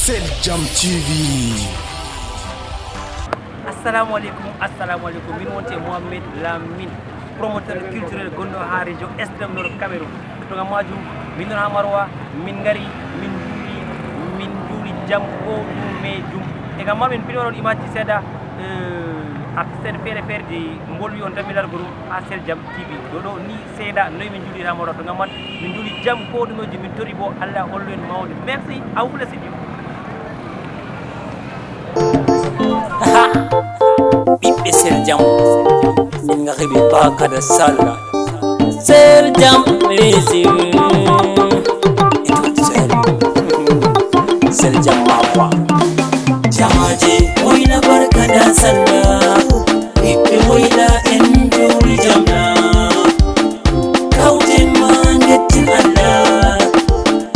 Seljam TV. Assalamu alaikum min wonte Mohamed Lamine promoteur culturel gonɗo ha région extrême nord Cameroun to ngam majum min non ha Marwa min ngari min juuli jam ko ɗume jum e ngam mamin piɗo waɗon image ji seeɗa artiste en feere feere ji bolwi on tan mi largo ɗum ha Seljam TV ɗo ni seeɗa noyi min juuli ha Marwa to ngam man min juuli jam ko ɗumeji min tori bo Allah hollu en mawde merci à vous le studio. ɓiɓɓe Seljam min gahiɓe bakada sallah Seljam résiw Seljam mawa jamaje woyla barkada sallah ɓiɓɓe woyla en juri jamna kawten ma getti Allah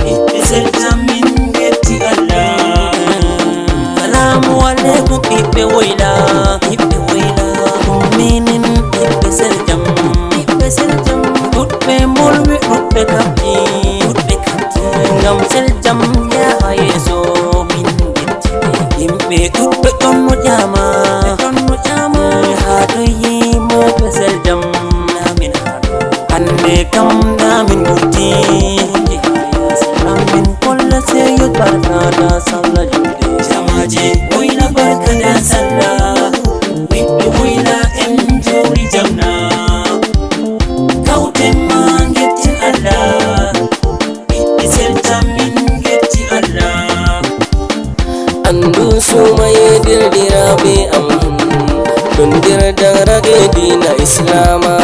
ɓiɓɓe Seljam min getti Allah salamu aleykum ɓiɓɓe woyla minin ɓiɓɓe Seljam ɗuɗɓe molɓe ɗuɗɓe kamƴi ngam Seljam yaha yeeso min gettiɓe yimɓe ɗuɗɓe ɗon no ƴama ha toyi moɓe Seljam namin hande kam namin ɓurti amin kolla seyo barkada sallah julde jamaje woyla barkada sallah ɓiɓɓe woyla en jori jamna kawten ma getti Allah ɓiɓɓe Seljam min getti Allah andu sumaye dirɗiraɓe am ɗon nder darage dina islama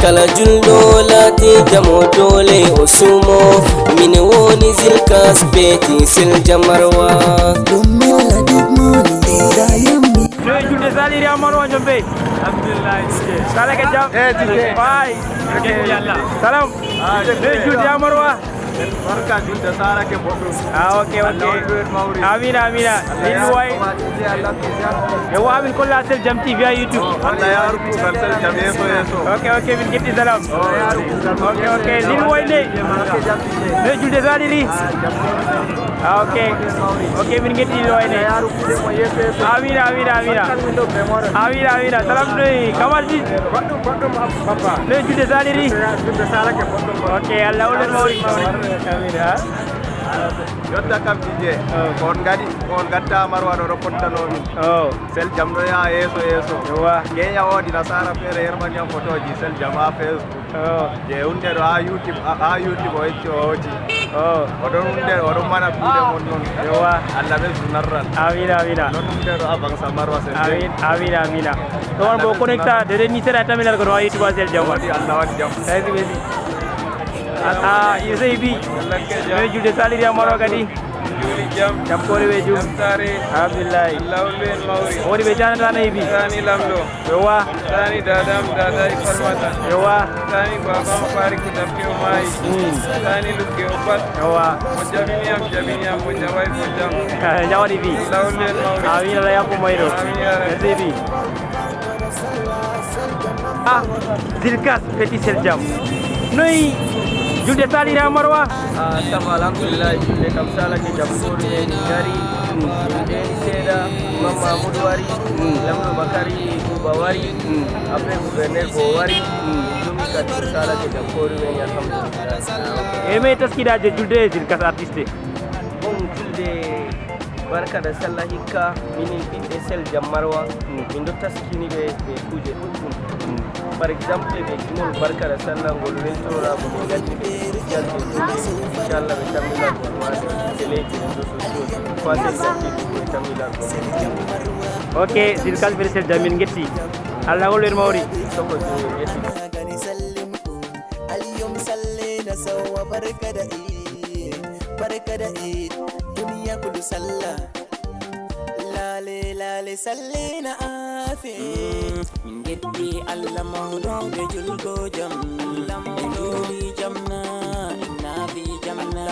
kala julɗo laati jamo dole o sumo min woni Zilkas beeti Seljam Marwa ɗum mella digmoni dayammi julde saliri Amadou on jombe alhamdulillah sala ke jam bay salam julde Amadou barka julde sala ke boɗɗum okay amina min way e wa min kolla Seljam TV ha YouTube Allah yaru kugal Seljam yeso okay min getti salam okay min way ne julde saliri okay min getti way ne amina salam doy kamal ji boɗɗum papa ne julde saliri julde sala ke boɗɗum okay Allah wole mawri amina yodda kam dije on gadda Marwa ɗo ropottanomin Seljam ɗo yaha yeeso keña woodi nasara feere yermaniyam photoji Seljam ha Facebook je hunde ɗo ha YouTube o yecci o hooti oɗon mana kuuɗe mon noon Allah ɓesdu narral amina non hunde ɗo ha bangsa Marwa amina ɗon bo connecta de ni seeɗa taminar kono ha YouTube ha Seljam waɗi Allah waɗi jam Yusebi julde saliri Amadou kadi juli jam kore be jum tare alhamdulillah lawle en mawri woni be janata na yibi tani lamdo yowa tani dada farmata yowa tani babam fari ko dabbi o mai tani lukke o pat yowa mo jabiniyam mo jawai ko jam jawadi bi lawle en mawri amina la yakko mayro Yusebi Zilkas petit Seljam noy julde saliri Marwa tam alhamdulillah julde kam sala ke jam kore gari julde seeɗa Imam Mamoudou wari lamɗo Bakary Bouba wari après gouverneur ko wari ɗumi kadi sala ke jam kore weni alhamdulillah e me taskiɗaje julde Zilkas artiste bon julde barkada sallah hikka minin ɓiɓɓe Seljam Marwa min ɗo taskiniɓe ɓe kuje ɗuɗɗum par exemple ɓe gimol barkada sallah ngol weltoramo ɓe gandi ɓe jalde julde inchallah ɓe tammilan made téléji réseau sociaux fa Seljam TV ɓe tammilan ok Zilkas ɓe Seljam min getti Allah hollu en mawri soko yetti barkada Eid duniya kulu sallah lale sallina afe min getti Allah mawɗo ɓe julgo jam ɓe juli jamna inna fi jamna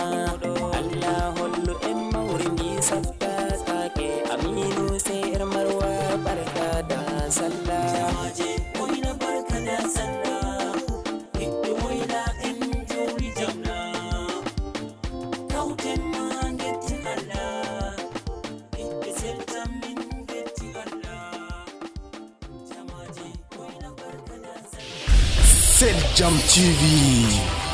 Allah hollu en mawri ndi safta take aminu ser Marwa barkada sallah jamaje woyla barkada sallah ɓiɓɓe woyla en juri jamna kawten ma getti Allah Seljam TV.